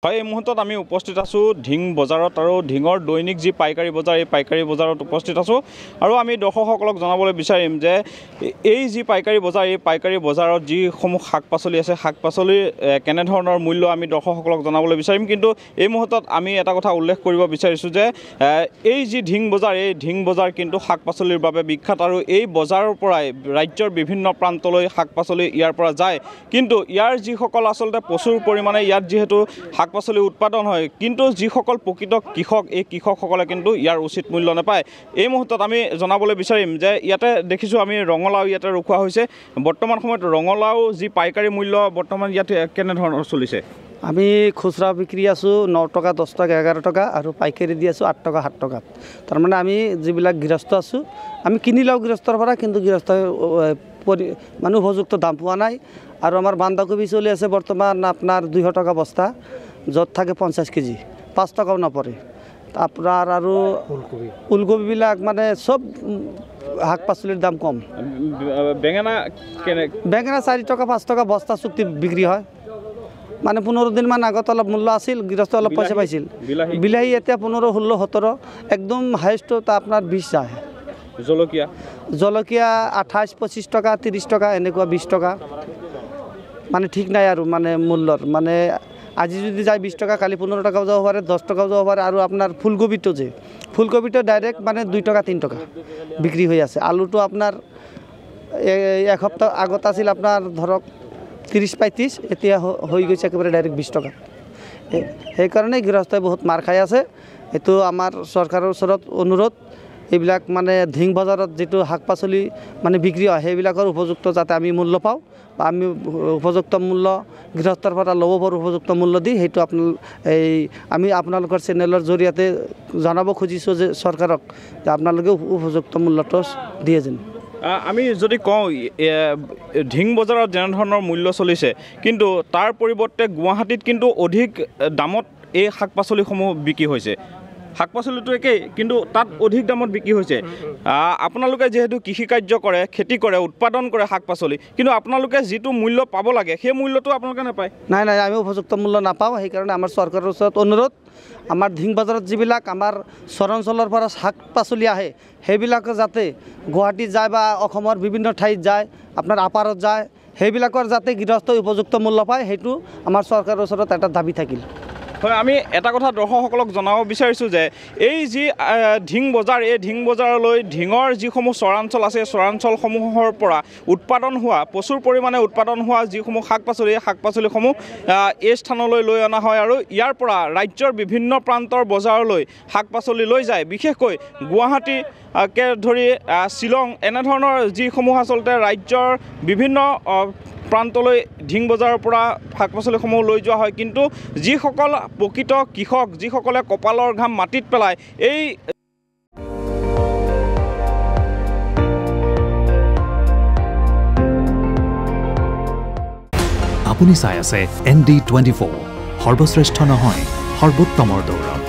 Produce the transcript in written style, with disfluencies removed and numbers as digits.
হয়, এই মুহূৰ্তত আমি উপস্থিত আছোঁ ঢিং বজাৰত আৰু ঢিঙৰ দৈনিক যি পাইকাৰী বজাৰ এই পাইকাৰী বজাৰত উপস্থিত আছোঁ আৰু আমি দৰ্শকসকলক জনাবলৈ বিচাৰিম যে এই যি পাইকাৰী বজাৰ এই পাইকাৰী বজাৰত যিসমূহ শাক পাচলি আছে শাক পাচলিৰ কেনেধৰণৰ মূল্য আমি দৰ্শকসকলক জনাবলৈ বিচাৰিম। কিন্তু এই মুহূৰ্তত আমি এটা কথা উল্লেখ কৰিব বিচাৰিছোঁ যে এই যি ঢিং বজাৰ এই ঢিং বজাৰ কিন্তু শাক পাচলিৰ বাবে বিখ্যাত আৰু এই বজাৰৰ পৰাই ৰাজ্যৰ বিভিন্ন প্ৰান্তলৈ শাক পাচলি ইয়াৰ পৰা যায়। কিন্তু ইয়াৰ যিসকল আচলতে প্ৰচুৰ পৰিমাণে ইয়াত যিহেতু শাক পাচলি উৎপাদন হয়, কিন্তু যিসকল প্ৰকৃত কৃষক এই কৃষকসকলে কিন্তু ইয়াৰ উচিত মূল্য নাপায়। এই মুহূৰ্তত আমি জনাবলৈ বিচাৰিম যে ইয়াতে দেখিছোঁ আমি ৰঙালাও ইয়াতে ৰখোৱা হৈছে। বৰ্তমান সময়ত ৰঙালাও যি পাইকাৰী মূল্য বৰ্তমান ইয়াত কেনেধৰণৰ চলিছে? আমি খুচৰা বিক্ৰি আছোঁ 9 টকা 10 টকা 11 টকা আৰু পাইকাৰী দি আছোঁ 8 টকা 7 টকাত। তাৰমানে আমি যিবিলাক গৃহস্থ আছোঁ আমি কিনি লওঁ গৃহস্থৰ পৰা, কিন্তু গৃহস্থ মানে উপযুক্ত দাম পোৱা নাই। আৰু আমাৰ বন্ধাকবি চলি আছে বৰ্তমান আপোনাৰ 200 টকা বস্তা, য'ত থাকে 50 কেজি, 5 টকাও নপৰে। আপোনাৰ আৰু ওলকবিবিলাক মানে চব শাক পাচলিৰ দাম কম। বেঙেনা 4 টকা 5 টকা বস্তা চুক্তি বিক্ৰী হয়। মানে 15 দিনমান আগত অলপ মূল্য আছিল, গৃহস্থ অলপ পইচা পাইছিল। বিলাহী এতিয়া 15, 16, 17, একদম হাইষ্ট আপোনাৰ 20 যায়। জলকীয়া 28, 25 টকা 30 টকা এনেকুৱা 20 টকা, মানে ঠিক নাই আৰু মানে মূল্যৰ। মানে আজি যদি যায় 20 টকা, কালি 15 টকাও যাব পাৰে, 10 টকাও যাব পাৰে। আৰু আপোনাৰ ফুলকবিটো ডাইৰেক্ট মানে 2 টকা 3 টকা বিক্ৰী হৈ আছে। আলুটো আপোনাৰ এসপ্তাহ আগত আছিল আপোনাৰ ধৰক 30-35, এতিয়া হৈ গৈছে একেবাৰে ডাইৰেক্ট 20 টকা। সেইকাৰণে গৃহস্থই বহুত মাৰ খাই আছে। এইটো আমাৰ চৰকাৰৰ ওচৰত অনুৰোধ, এইবিলাক মানে ঢিং বজাৰত যিটো শাক পাচলি মানে বিক্ৰী হয় সেইবিলাকৰ উপযুক্ত যাতে আমি মূল্য পাওঁ, বা আমি উপযুক্ত মূল্য গৃহস্থৰ পৰা ল'ব পাৰোঁ উপযুক্ত মূল্য দি, সেইটো আমি আপোনালোকৰ চেনেলৰ জৰিয়তে জনাব খুজিছোঁ যে চৰকাৰক যে আপোনালোকে উপযুক্ত মূল্যটো দিয়ে যেন। আমি যদি কওঁ ঢিং বজাৰত যেনেধৰণৰ মূল্য চলিছে, কিন্তু তাৰ পৰিৱৰ্তে গুৱাহাটীত কিন্তু অধিক দামত এই শাক পাচলিসমূহ বিক্ৰী হৈছে। শাক পাচলিটো একেই, কিন্তু তাত অধিক দামত বিক্ৰী হৈছে। আপোনালোকে যিহেতু কৃষিকাৰ্য কৰে, খেতি কৰে, উৎপাদন কৰে শাক পাচলি, কিন্তু আপোনালোকে যিটো মূল্য পাব লাগে সেই মূল্যটো আপোনালোকে নাপায়। নাই, আমি উপযুক্ত মূল্য নাপাওঁ। সেইকাৰণে আমাৰ চৰকাৰৰ ওচৰত অনুৰোধ, আমাৰ ঢিং বজাৰত যিবিলাক আমাৰ চৰাঞ্চলৰ পৰা শাক পাচলি আহে সেইবিলাক যাতে গুৱাহাটীত যায় বা অসমৰ বিভিন্ন ঠাইত যায়, আপোনাৰ আপাৰত যায়, সেইবিলাকৰ যাতে গৃহস্থ উপযুক্ত মূল্য পায়, সেইটো আমাৰ চৰকাৰৰ ওচৰত এটা দাবী থাকিল। হয়, আমি এটা কথা দৰ্শকসকলক জনাব বিচাৰিছোঁ যে এই যি ঢিং বজাৰ, এই ঢিং বজাৰলৈ ঢিঙৰ যিসমূহ চৰাঞ্চল আছে চৰাঞ্চলসমূহৰ পৰা উৎপাদন হোৱা প্ৰচুৰ পৰিমাণে উৎপাদন হোৱা যিসমূহ শাক পাচলি এই শাক পাচলিসমূহ এই স্থানলৈ লৈ অনা হয় আৰু ইয়াৰ পৰা ৰাজ্যৰ বিভিন্ন প্ৰান্তৰ বজাৰলৈ শাক পাচলি লৈ যায়। বিশেষকৈ গুৱাহাটীকে ধৰি শ্বিলং এনেধৰণৰ যিসমূহ আচলতে ৰাজ্যৰ বিভিন্ন প্ৰান্তলৈ ঢিং বজাৰৰ পৰা শাক পাচলিসমূহ লৈ যোৱা হয়। কিন্তু যিসকল প্ৰকৃত কৃষক, যিসকলে কপালৰ ঘাম মাটিত পেলায়, এই আপুনি চাই আছে ND24, সৰ্বশ্ৰেষ্ঠ নহয় সৰ্বোত্তমৰ দৌৰত।